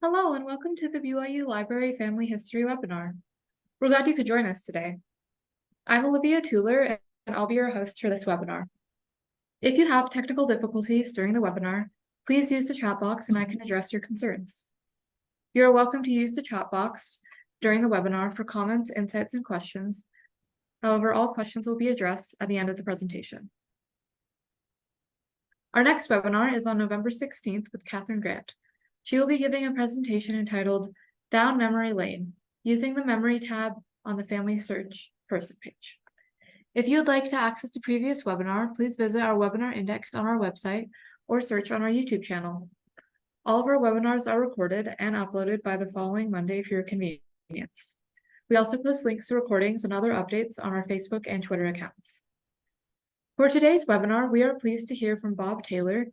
Hello and welcome to the BYU Library Family History webinar. We're glad you could join us today. I'm Olivia Tueller and I'll be your host for this webinar. If you have technical difficulties during the webinar, please use the chat box and I can address your concerns. You are welcome to use the chat box during the webinar for comments, insights, and questions. However, all questions will be addressed at the end of the presentation. Our next webinar is on November 16th with Catherine Grant. She will be giving a presentation entitled Down Memory Lane, using the Memory tab on the Family Search person page. If you would like to access the previous webinar, please visit our webinar index on our website or search on our YouTube channel. All of our webinars are recorded and uploaded by the following Monday for your convenience. We also post links to recordings and other updates on our Facebook and Twitter accounts. For today's webinar, we are pleased to hear from Bob Taylor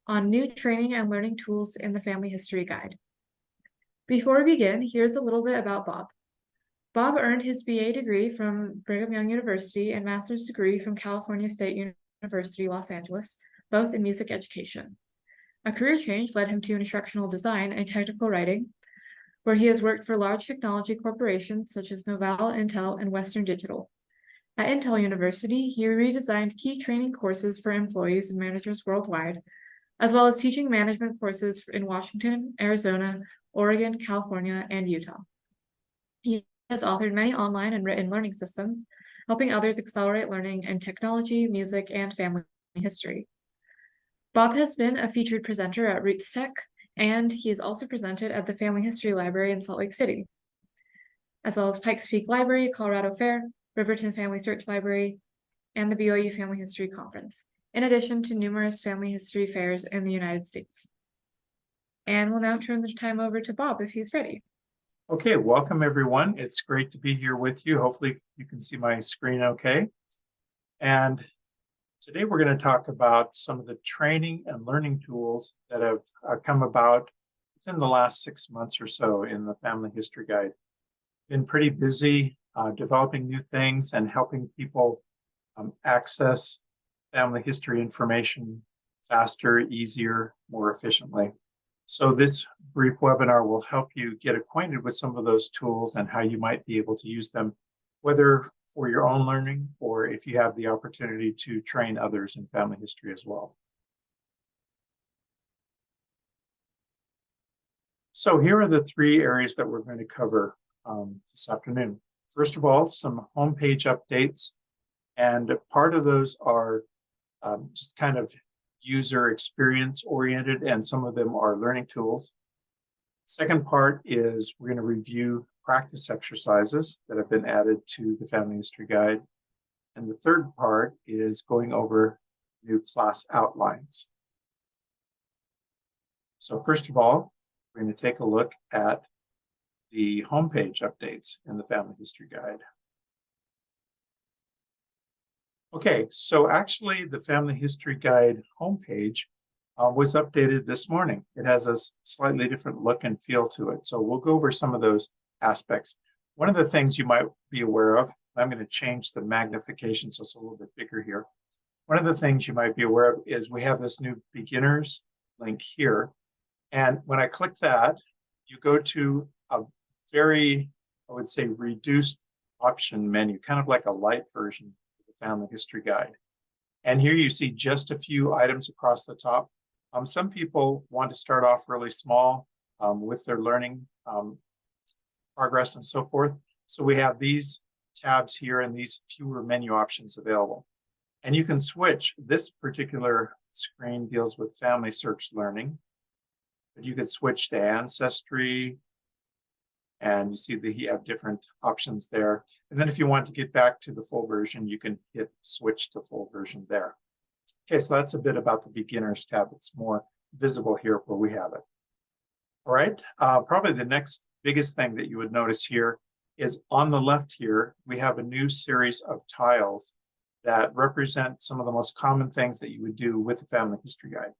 on new training and learning tools in the Family History Guide. Before we begin, here's a little bit about Bob. Bob earned his BA degree from Brigham Young University and master's degree from California State University, Los Angeles, both in music education. A career change led him to instructional design and technical writing, where he has worked for large technology corporations such as Novell, Intel, and Western Digital. At Intel University, he redesigned key training courses for employees and managers worldwide, as well as teaching management courses in Washington, Arizona, Oregon, California, and Utah. He has authored many online and written learning systems, helping others accelerate learning in technology, music, and family history. Bob has been a featured presenter at RootsTech, and he is also presented at the Family History Library in Salt Lake City, as well as Pikes Peak Library, Colorado Fair, Riverton Family Search Library, and the BYU Family History Conference, in addition to numerous family history fairs in the United States. And we'll now turn the time over to Bob if he's ready. Okay, welcome everyone. It's great to be here with you. Hopefully you can see my screen okay. And today we're going to talk about some of the training and learning tools that have come about within the last 6 months or so in the Family History Guide. Been pretty busy developing new things and helping people access family history information faster, easier, more efficiently. So this brief webinar will help you get acquainted with some of those tools and how you might be able to use them, whether for your own learning or if you have the opportunity to train others in family history as well. So here are the 3 areas that we're going to cover this afternoon. First of all, some homepage updates, and part of those are just kind of user experience oriented, and some of them are learning tools. Second part is we're going to review practice exercises that have been added to the Family History Guide. And the third part is going over new class outlines. So first of all, we're going to take a look at the homepage updates in the Family History Guide. Okay, so actually the Family History Guide homepage was updated this morning. It has a slightly different look and feel to it. So we'll go over some of those aspects. One of the things you might be aware of, I'm going to change the magnification so it's a little bit bigger here. One of the things you might be aware of is we have this new beginners link here. And when I click that, you go to a very, I would say, reduced option menu, kind of like a light version of the Family History Guide. And here you see just a few items across the top. Some people want to start off really small with their learning progress and so forth. So we have these tabs here and these fewer menu options available. And you can switch. This particular screen deals with family search learning, but you could switch to ancestry, and you see that you have different options there. And then if you want to get back to the full version, you can hit switch to full version there. Okay, so that's a bit about the beginners tab. It's more visible here where we have it. All right, probably the next biggest thing that you would notice here is on the left here, we have a new series of tiles that represent some of the most common things that you would do with the Family History Guide.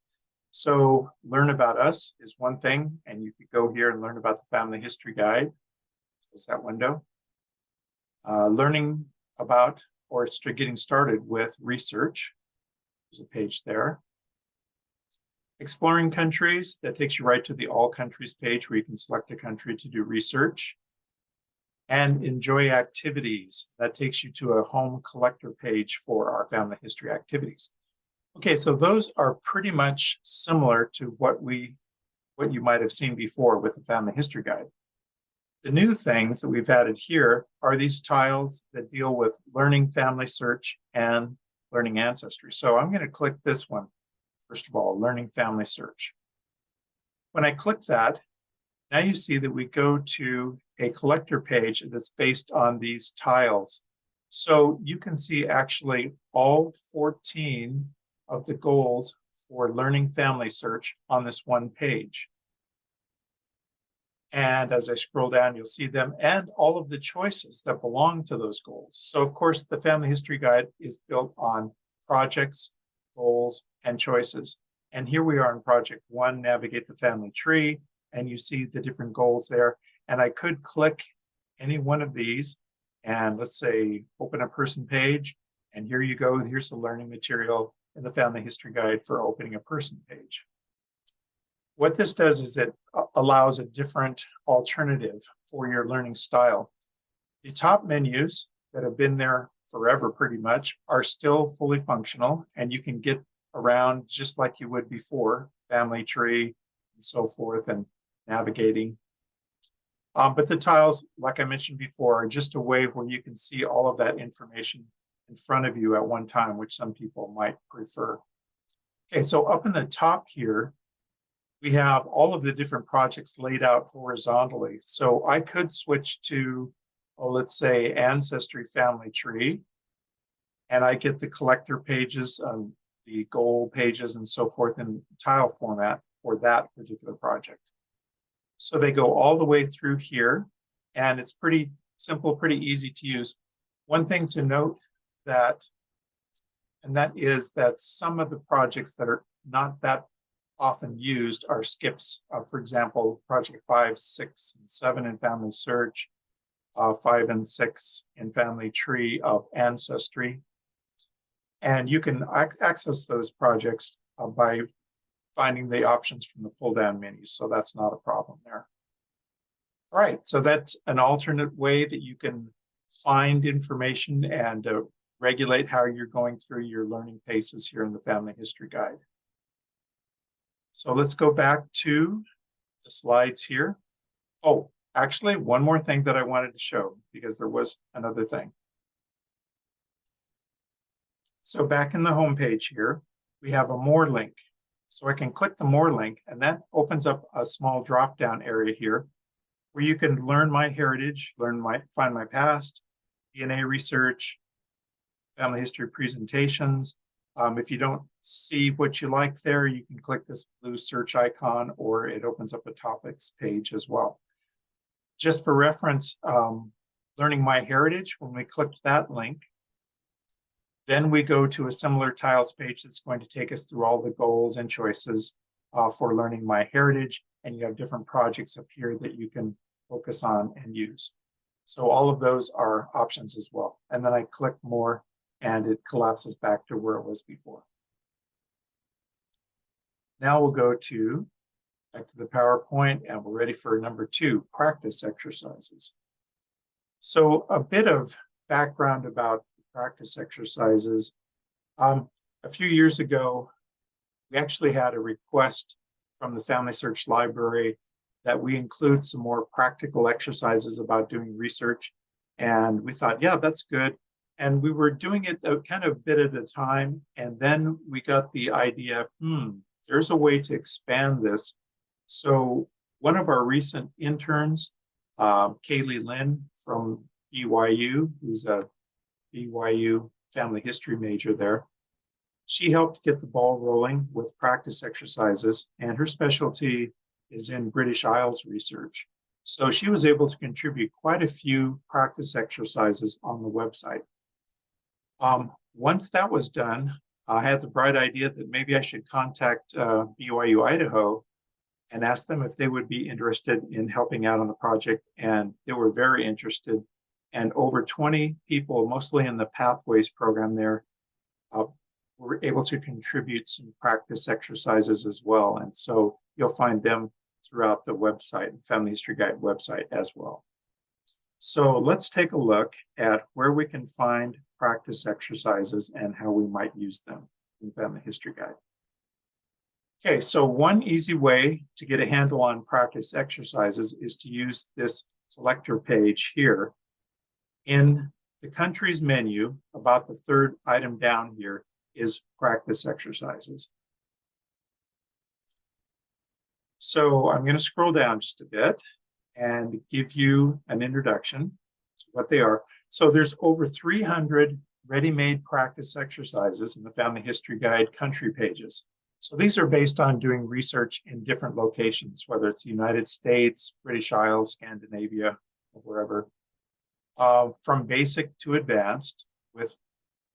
So learn about us is one thing, and you could go here and learn about the Family History Guide. Close that window. Learning about or getting started with research. There's a page there. Exploring countries, that takes you right to the all countries page where you can select a country to do research. And enjoy activities, that takes you to a home collector page for our family history activities. Okay, so those are pretty much similar to what you might have seen before with the family history guide. The new things that we've added here are these tiles that deal with learning family search and learning ancestry. So I'm going to click this one. First of all, learning family search. When I click that, now you see that we go to a collector page that's based on these tiles. So you can see actually all 14 of the goals for learning family search on this one page. And as I scroll down, you'll see them and all of the choices that belong to those goals. So of course, the Family History Guide is built on projects, goals, and choices. And here we are in project 1, navigate the family tree, and you see the different goals there. And I could click any one of these and let's say open a person page. And here you go, here's the learning material in the Family History Guide for opening a person page. What this does is it allows a different alternative for your learning style. The top menus that have been there forever pretty much are still fully functional, and you can get around just like you would before, family tree and so forth, and navigating. But the tiles, like I mentioned before, are just a way where you can see all of that information in front of you at one time, which some people might prefer. Okay, so up in the top here, we have all of the different projects laid out horizontally. So I could switch to, let's say, Ancestry Family Tree, and I get the collector pages, the goal pages, and so forth in tile format for that particular project. So they go all the way through here, and it's pretty simple, pretty easy to use. One thing to note that is that some of the projects that are not that often used are skips. For example, project 5, 6, and 7 in Family Search, 5 and 6 in Family Tree of Ancestry. And you can access those projects by finding the options from the pull-down menu, so that's not a problem there. All right, so that's an alternate way that you can find information and regulate how you're going through your learning paces here in the Family History Guide. So let's go back to the slides here. Oh, actually, one more thing that I wanted to show, because there was another thing. So back in the home page here, we have a More link. So I can click the More link, and that opens up a small drop-down area here where you can learn my heritage, find my past, DNA research, family history presentations. If you don't see what you like there, you can click this blue search icon, or it opens up a topics page as well. Just for reference, learning my heritage, when we click that link, then we go to a similar tiles page that's going to take us through all the goals and choices for learning my heritage, and you have different projects up here that you can focus on and use. So all of those are options as well. And then I click More, and it collapses back to where it was before. Now we'll go back to the PowerPoint, and we're ready for number 2, practice exercises. So a bit of background about practice exercises. A few years ago, we actually had a request from the Family Search Library that we include some more practical exercises about doing research. And we thought, yeah, that's good. And we were doing it kind of a bit at a time. And then we got the idea, there's a way to expand this. So one of our recent interns, Kaylee Lynn from BYU, who's a BYU family history major there, she helped get the ball rolling with practice exercises, and her specialty is in British Isles research. So she was able to contribute quite a few practice exercises on the website. Once that was done, I had the bright idea that maybe I should contact BYU Idaho and ask them if they would be interested in helping out on the project, and they were very interested. And over 20 people, mostly in the Pathways program there, were able to contribute some practice exercises as well. And so you'll find them throughout the website, the Family History Guide website as well. So let's take a look at where we can find practice exercises and how we might use them in Family History Guide. Okay, so one easy way to get a handle on practice exercises is to use this selector page here. In the countries menu, about the third item down here is practice exercises. So I'm going to scroll down just a bit and give you an introduction to what they are. So there's over 300 ready-made practice exercises in the Family History Guide country pages. So these are based on doing research in different locations, whether it's the United States, British Isles, Scandinavia, or wherever, from basic to advanced, with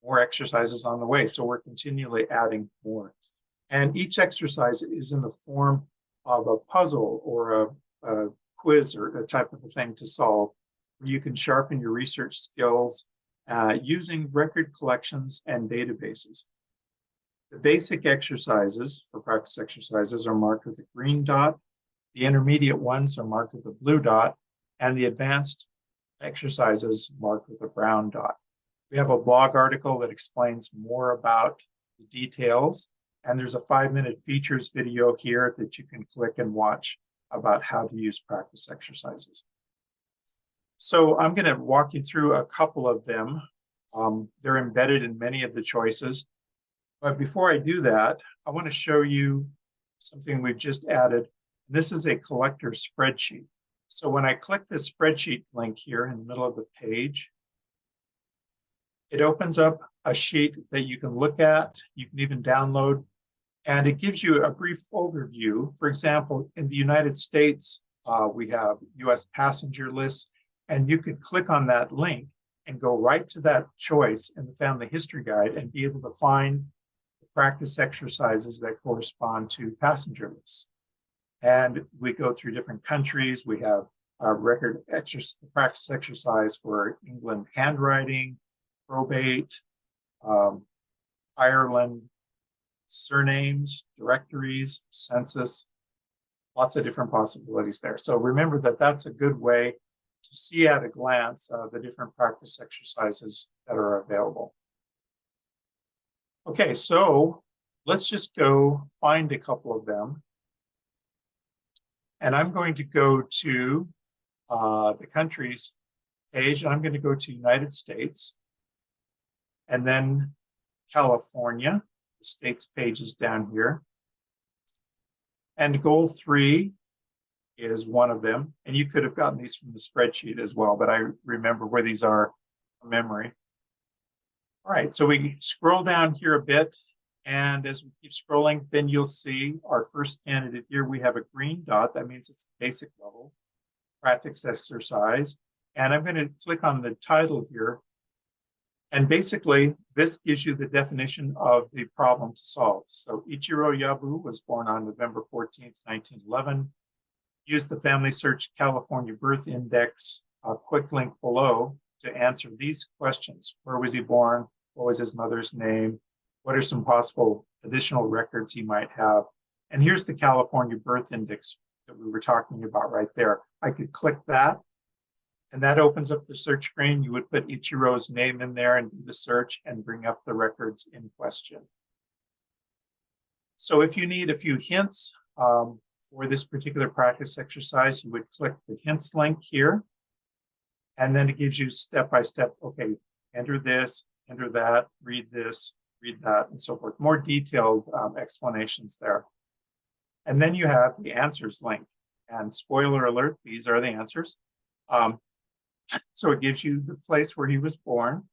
more exercises on the way. So we're continually adding more. And each exercise is in the form of a puzzle or a quiz or a type of a thing to solve, where you can sharpen your research skills using record collections and databases. The basic exercises for practice exercises are marked with a green dot. The intermediate ones are marked with a blue dot, and the advanced exercises marked with a brown dot. We have a blog article that explains more about the details, and there's a 5-minute features video here that you can click and watch about how to use practice exercises. So I'm going to walk you through a couple of them. They're embedded in many of the choices. But before I do that, I want to show you something we've just added. This is a collector spreadsheet. So when I click the spreadsheet link here in the middle of the page, it opens up a sheet that you can look at, you can even download, and it gives you a brief overview. For example, in the United States, we have US passenger lists, and you could click on that link and go right to that choice in the Family History Guide and be able to find the practice exercises that correspond to passenger lists. And we go through different countries. We have a practice exercise for England handwriting, probate, Ireland surnames, directories, census, lots of different possibilities there. So remember that that's a good way to see at a glance the different practice exercises that are available. Okay, so let's just go find a couple of them. And I'm going to go to the countries page, and I'm going to go to United States, and then California. The states page is down here. And goal 3 is one of them. And you could have gotten these from the spreadsheet as well, but I remember where these are from memory. All right, so we scroll down here a bit, and as we keep scrolling, then you'll see our first candidate here. We have a green dot. That means it's a basic level practice exercise. And I'm going to click on the title here. And basically, this gives you the definition of the problem to solve. So Ichiro Yabu was born on November 14th, 1911. Use the Family Search California Birth Index, a quick link below, to answer these questions. Where was he born? What was his mother's name? What are some possible additional records he might have? And here's the California Birth Index that we were talking about right there. I could click that, and that opens up the search screen. You would put Ichiro's name in there and do the search and bring up the records in question. So if you need a few hints for this particular practice exercise, you would click the hints link here. And then it gives you step-by-step, okay, enter this, enter that, read this, read that, and so forth. More detailed explanations there. And then you have the answers link. And spoiler alert, these are the answers. So it gives you the place where he was born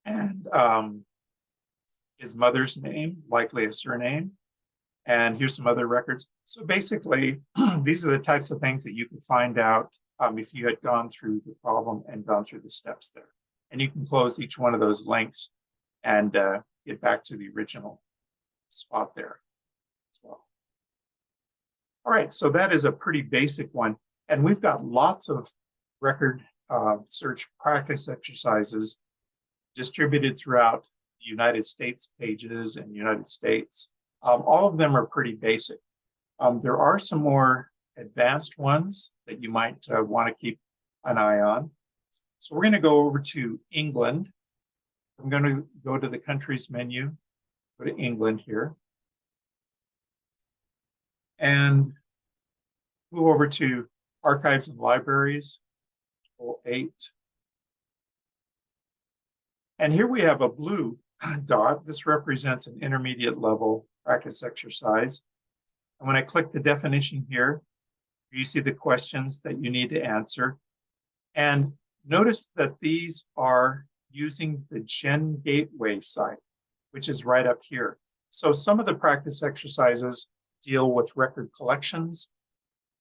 and his mother's name, likely a surname. And here's some other records. So basically, these are the types of things that you could find out if you had gone through the problem and gone through the steps there. And you can close each one of those links and get back to the original spot there as well. All right, so that is a pretty basic one. And we've got lots of record search practice exercises distributed throughout United States pages and United States. All of them are pretty basic. There are some more advanced ones that you might want to keep an eye on. So we're going to go over to England. I'm going to go to the countries menu, go to England here, and move over to Archives and Libraries, Control 8. And here we have a blue dot. This represents an intermediate level practice exercise. And when I click the definition here, you see the questions that you need to answer. And notice that these are using the Gen Gateway site, which is right up here. So some of the practice exercises deal with record collections.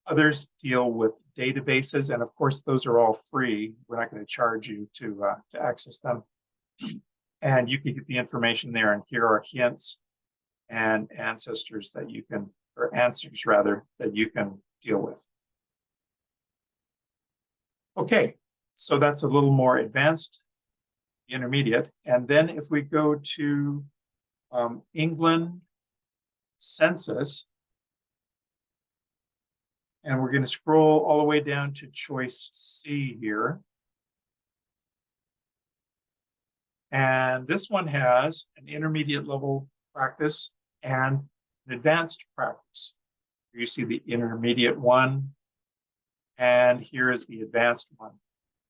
Others deal with databases. And of course, those are all free. We're not going to charge you to access them. And you can get the information there. And here are hints and ancestors that you can, or answers rather, that you can deal with. Okay, so that's a little more advanced, intermediate. And then if we go to England census, and we're going to scroll all the way down to choice C here. And this one has an intermediate level practice and an advanced practice. You see the intermediate one, and here is the advanced one.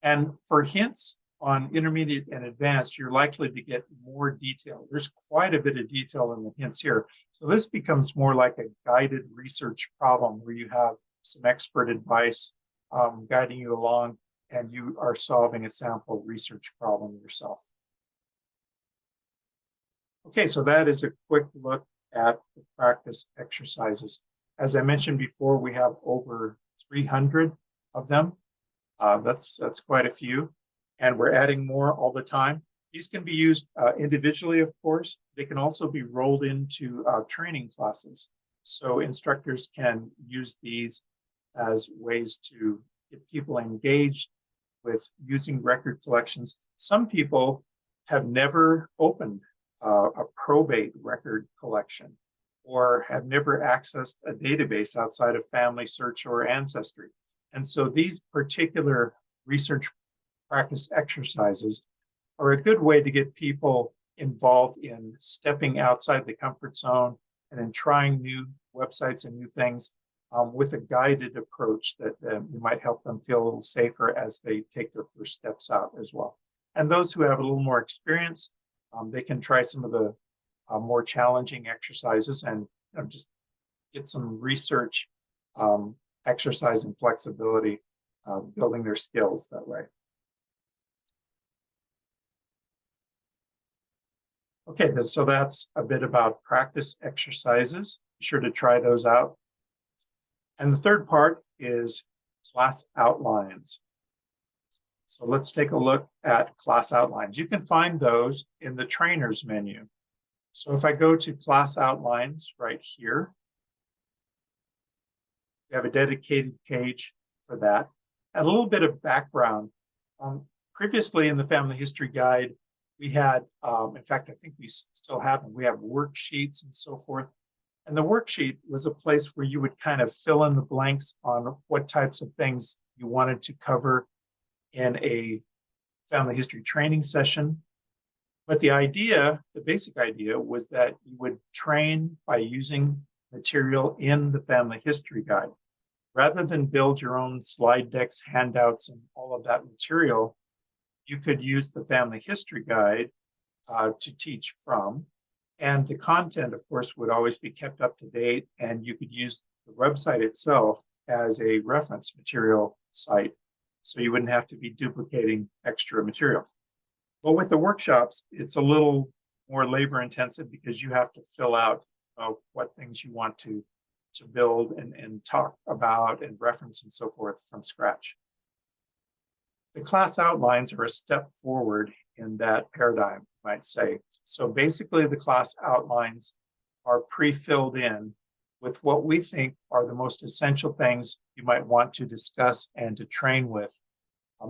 And for hints on intermediate and advanced, you're likely to get more detail. There's quite a bit of detail in the hints here. So this becomes more like a guided research problem where you have some expert advice guiding you along, and you are solving a sample research problem yourself. Okay, so that is a quick look at the practice exercises. As I mentioned before, we have over 300 of them. That's quite a few, and we're adding more all the time. These can be used individually, of course. They can also be rolled into training classes. So instructors can use these as ways to get people engaged with using record collections. Some people have never opened a probate record collection or have never accessed a database outside of Family Search or Ancestry. And so these particular research practice exercises are a good way to get people involved in stepping outside the comfort zone and in trying new websites and new things with a guided approach that might help them feel a little safer as they take their first steps out as well. And those who have a little more experience, they can try some of the more challenging exercises and just get some research exercise and flexibility, building their skills that way. Okay, so that's a bit about practice exercises. Be sure to try those out. And the third part is class outlines. So let's take a look at class outlines. You can find those in the trainers menu. So if I go to class outlines right here, we have a dedicated page for that. And a little bit of background. Previously in the Family History Guide, we had, in fact, I think we still have them. We have worksheets and so forth. And the worksheet was a place where you would kind of fill in the blanks on what types of things you wanted to cover in a family history training session. But the idea, the basic idea, was that you would train by using material in the Family History Guide. Rather than build your own slide decks, handouts, and all of that material, you could use the Family History Guide to teach from. And the content, of course, would always be kept up to date, and you could use the website itself as a reference material site, so you wouldn't have to be duplicating extra materials. But with the workshops, it's a little more labor intensive because you have to fill out what things you want to build and talk about and reference and so forth from scratch. The class outlines are a step forward in that paradigm, you might say. So basically the class outlines are pre-filled in with what we think are the most essential things you might want to discuss and to train with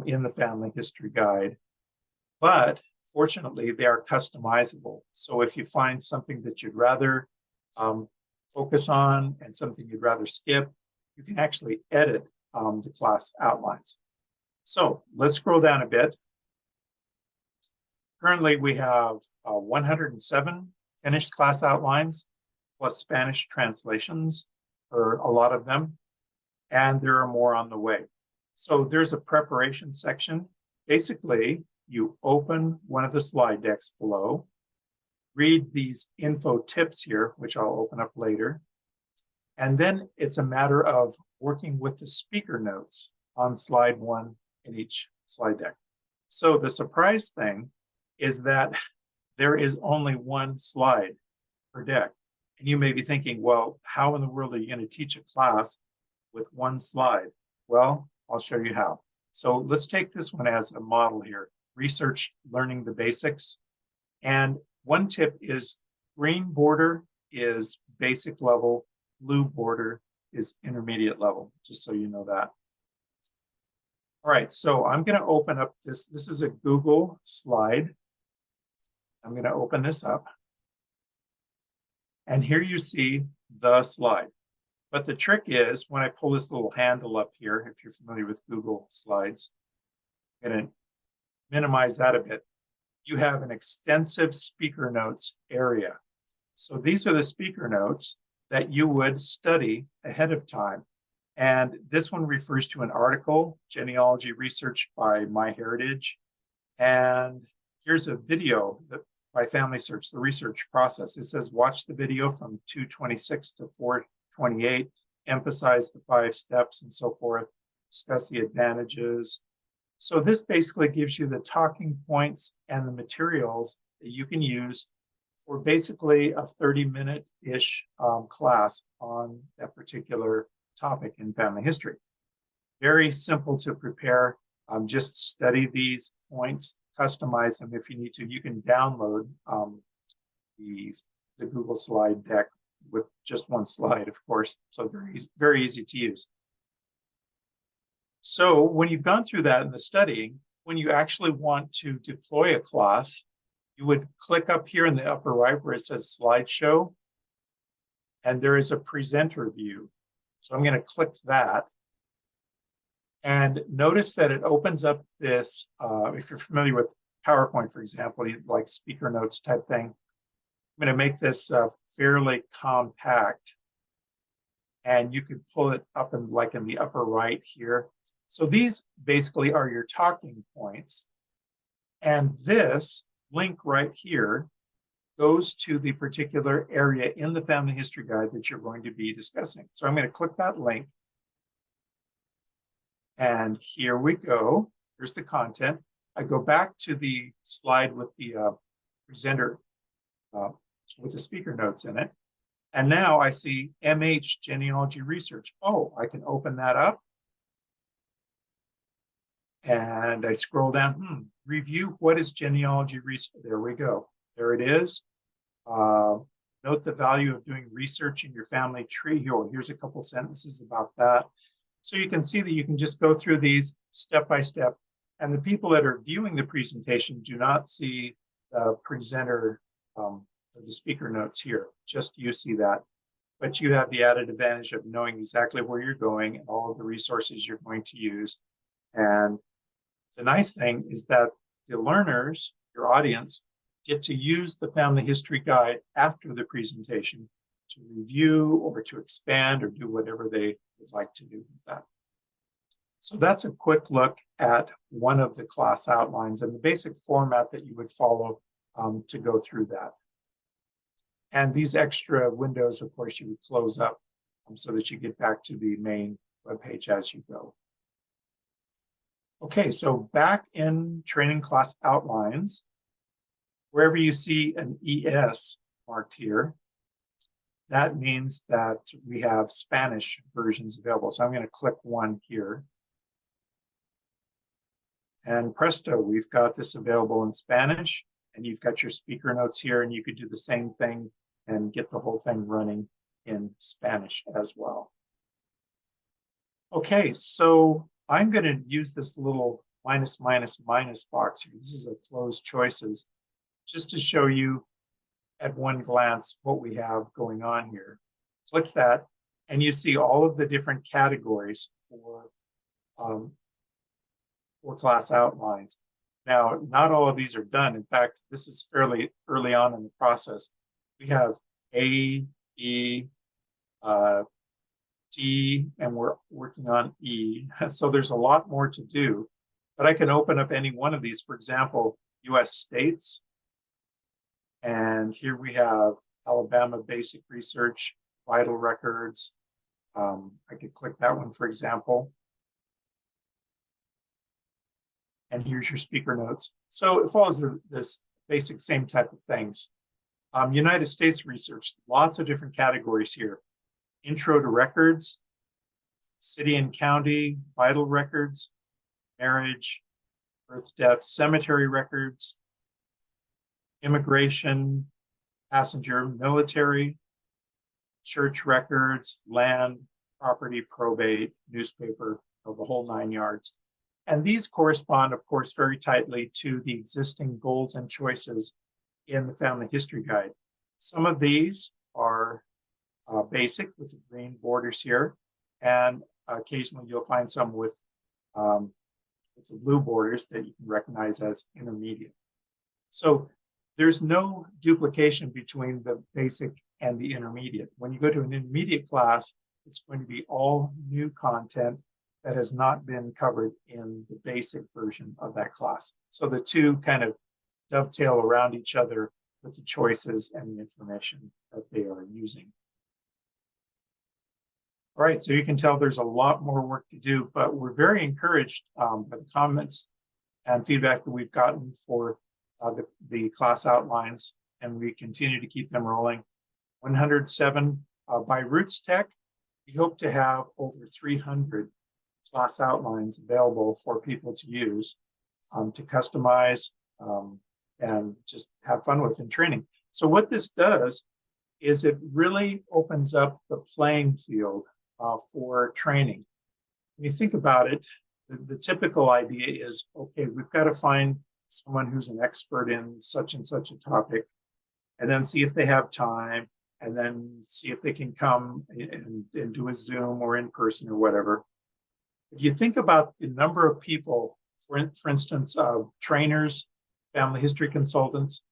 in the Family History Guide. But fortunately, they are customizable. So if you find something that you'd rather focus on and something you'd rather skip, you can actually edit the class outlines. So let's scroll down a bit. Currently, we have 107 finished class outlines, plus Spanish translations for a lot of them, and there are more on the way. So there's a preparation section. Basically, you open one of the slide decks below, read these info tips here, which I'll open up later, and then it's a matter of working with the speaker notes on slide 1 in each slide deck. So the surprise thing is that there is only one slide per deck. And you may be thinking, well, how in the world are you going to teach a class with one slide? Well, I'll show you how. So let's take this one as a model here. Research learning the basics. And one tip is green border is basic level, blue border is intermediate level, just so you know that. All right, so I'm going to open up this. This is a Google slide. I'm going to open this up. And here you see the slide. But the trick is when I pull this little handle up here, if you're familiar with Google Slides, I'm going to minimize that a bit. You have an extensive speaker notes area. So these are the speaker notes that you would study ahead of time. And this one refers to an article, Genealogy Research by MyHeritage. And here's a video that by Family Search, the research process. It says, watch the video from 226 to 428, emphasize the 5 steps and so forth, discuss the advantages. So this basically gives you the talking points and the materials that you can use for basically a 30-minute-ish class on that particular topic in family history. Very simple to prepare. Just study these points, customize them if you need to. You can download the Google slide deck with just one slide, of course, so very easy to use. So when you've gone through that in the studying, when you actually want to deploy a class, you would click up here in the upper right where it says slideshow, and there is a presenter view. So I'm going to click that. And notice that it opens up this, if you're familiar with PowerPoint, for example, like speaker notes type thing. I'm going to make this fairly compact. And you could pull it up in like in the upper right here. So these basically are your talking points. And this link right here goes to the particular area in the family history guide that you're going to be discussing. So I'm going to click that link. And here we go. Here's the content. I go back to the slide with the presenter, with the speaker notes in it. And now I see MH Genealogy Research. Oh, I can open that up. And I scroll down, review what is genealogy research. There we go. There it is. Note the value of doing research in your family tree. Here's a couple sentences about that. So you can see that you can just go through these step by step. And the people that are viewing the presentation do not see the presenter, the speaker notes here. Just you see that. But you have the added advantage of knowing exactly where you're going and all of the resources you're going to use. And the nice thing is that the learners, your audience, get to use the family history guide after the presentation to review or to expand or do whatever they would like to do with that. So that's a quick look at one of the class outlines and the basic format that you would follow to go through that. And these extra windows, of course, you would close up so that you get back to the main webpage as you go. Okay, so back in training class outlines, wherever you see an ES marked here, that means that we have Spanish versions available. So I'm going to click one here. And presto, we've got this available in Spanish, and you've got your speaker notes here, and you could do the same thing and get the whole thing running in Spanish as well. Okay, so I'm going to use this little minus, minus, minus box here. This is a closed choices, just to show you at one glance what we have going on here. Click that, and you see all of the different categories for class outlines. Now, not all of these are done. In fact, this is fairly early on in the process. We have A, E, D, and we're working on E. So there's a lot more to do, but I can open up any one of these. For example, US states. And here we have Alabama basic research, vital records. I could click that one, for example. And here's your speaker notes. So it follows this basic same type of things. United States research, lots of different categories here. Intro to records, city and county, vital records, marriage, birth, death, cemetery records, immigration, passenger, military, church records, land, property, probate, newspaper, of the whole 9 yards. And these correspond, of course, very tightly to the existing goals and choices in the Family History Guide. Some of these are basic with the green borders here, and occasionally you'll find some with the blue borders that you can recognize as intermediate. So there's no duplication between the basic and the intermediate. When you go to an intermediate class, it's going to be all new content that has not been covered in the basic version of that class. So the two kind of dovetail around each other with the choices and the information that they are using. All right, so you can tell there's a lot more work to do, but we're very encouraged by the comments and feedback that we've gotten for the class outlines, and we continue to keep them rolling. 107 by Roots Tech, we hope to have over 300 class outlines available for people to use, to customize, and just have fun with in training. So what this does is it really opens up the playing field for training. When you think about it, the typical idea is, okay, we've got to find someone who's an expert in such and such a topic, and then see if they have time, and then see if they can come and do a Zoom or in person or whatever. If you think about the number of people, for instance, trainers, family history consultants,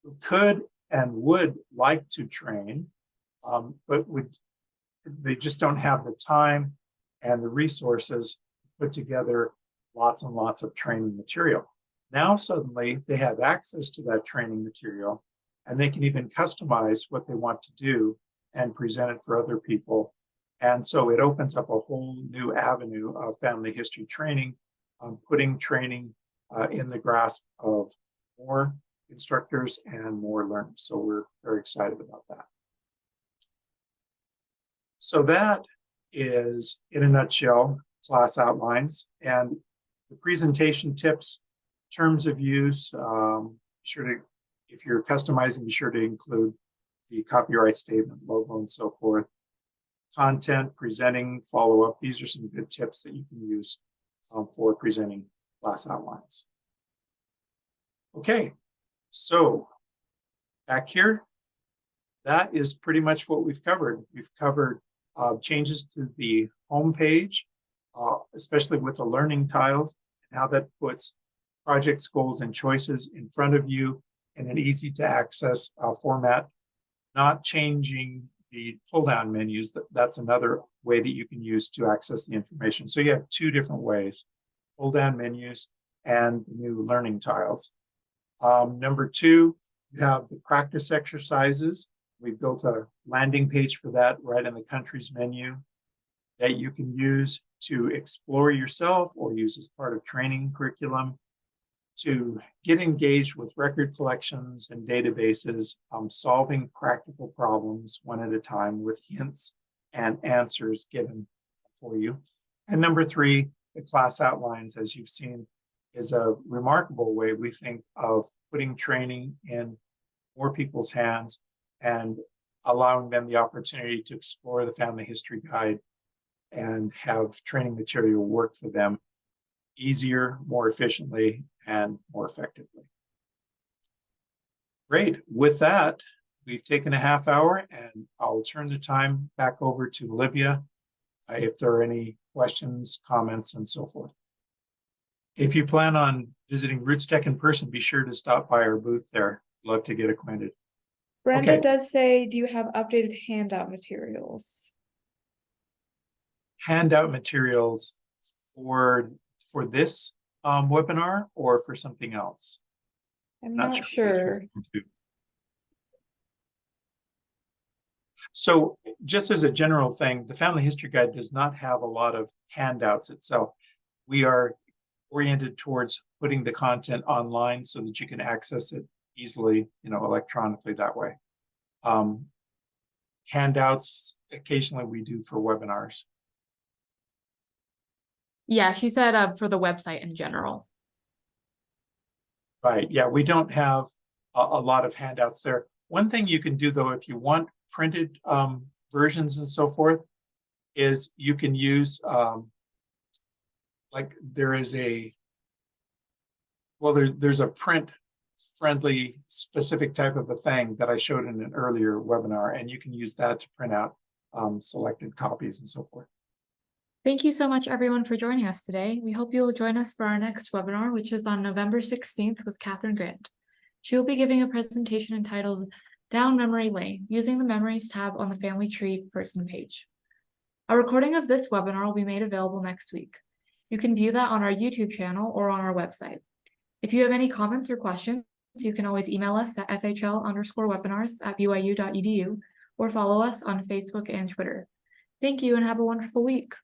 who could and would like to train, but they just don't have the time and the resources to put together lots and lots of training material. Now suddenly they have access to that training material, and they can even customize what they want to do and present it for other people. And so it opens up a whole new avenue of family history training, putting training in the grasp of more instructors and more learners. So we're very excited about that. So that is, in a nutshell, class outlines and the presentation tips, terms of use. If you're customizing, be sure to include the copyright statement, logo, and so forth. Content, presenting, follow-up. These are some good tips that you can use for presenting class outlines. Okay, so back here, that is pretty much what we've covered. We've covered changes to the home page, especially with the learning tiles, and how that puts projects, goals, and choices in front of you in an easy to access format, not changing the pull down menus. That's another way that you can use to access the information. So you have two different ways, pull down menus and the new learning tiles. Number two, you have the practice exercises. We built a landing page for that right in the countries menu that you can use to explore yourself or use as part of training curriculum to get engaged with record collections and databases, solving practical problems one at a time with hints and answers given for you. And number three, the class outlines, as you've seen, is a remarkable way, we think, of putting training in more people's hands and allowing them the opportunity to explore the Family History Guide and have training material work for them easier, more efficiently, and more effectively. Great. With that, we've taken a half hour, and I'll turn the time back over to Olivia if there are any questions, comments, and so forth. If you plan on visiting RootsTech in person, be sure to stop by our booth there. Love to get acquainted. Brenda Okay. does say, do you have updated handout materials? Handout materials for this webinar or for something else? I'm not what sure. you're referring to. So just as a general thing, the Family History Guide does not have a lot of handouts itself. We are oriented towards putting the content online so that you can access it easily, electronically that way. Handouts, occasionally we do for webinars. Yeah, she said for the website in general. Right, yeah, we don't have a lot of handouts there. One thing you can do though, if you want printed versions and so forth, is you can use, like there is there's a print friendly specific type of a thing that I showed in an earlier webinar, and you can use that to print out selected copies and so forth. Thank you so much, everyone, for joining us today. We hope you will join us for our next webinar, which is on November 16th with Catherine Grant. She will be giving a presentation entitled Down Memory Lane, using the Memories tab on the Family Tree person page. A recording of this webinar will be made available next week. You can view that on our YouTube channel or on our website. If you have any comments or questions, you can always email us at fhl_webinars@byu.edu or follow us on Facebook and Twitter. Thank you and have a wonderful week.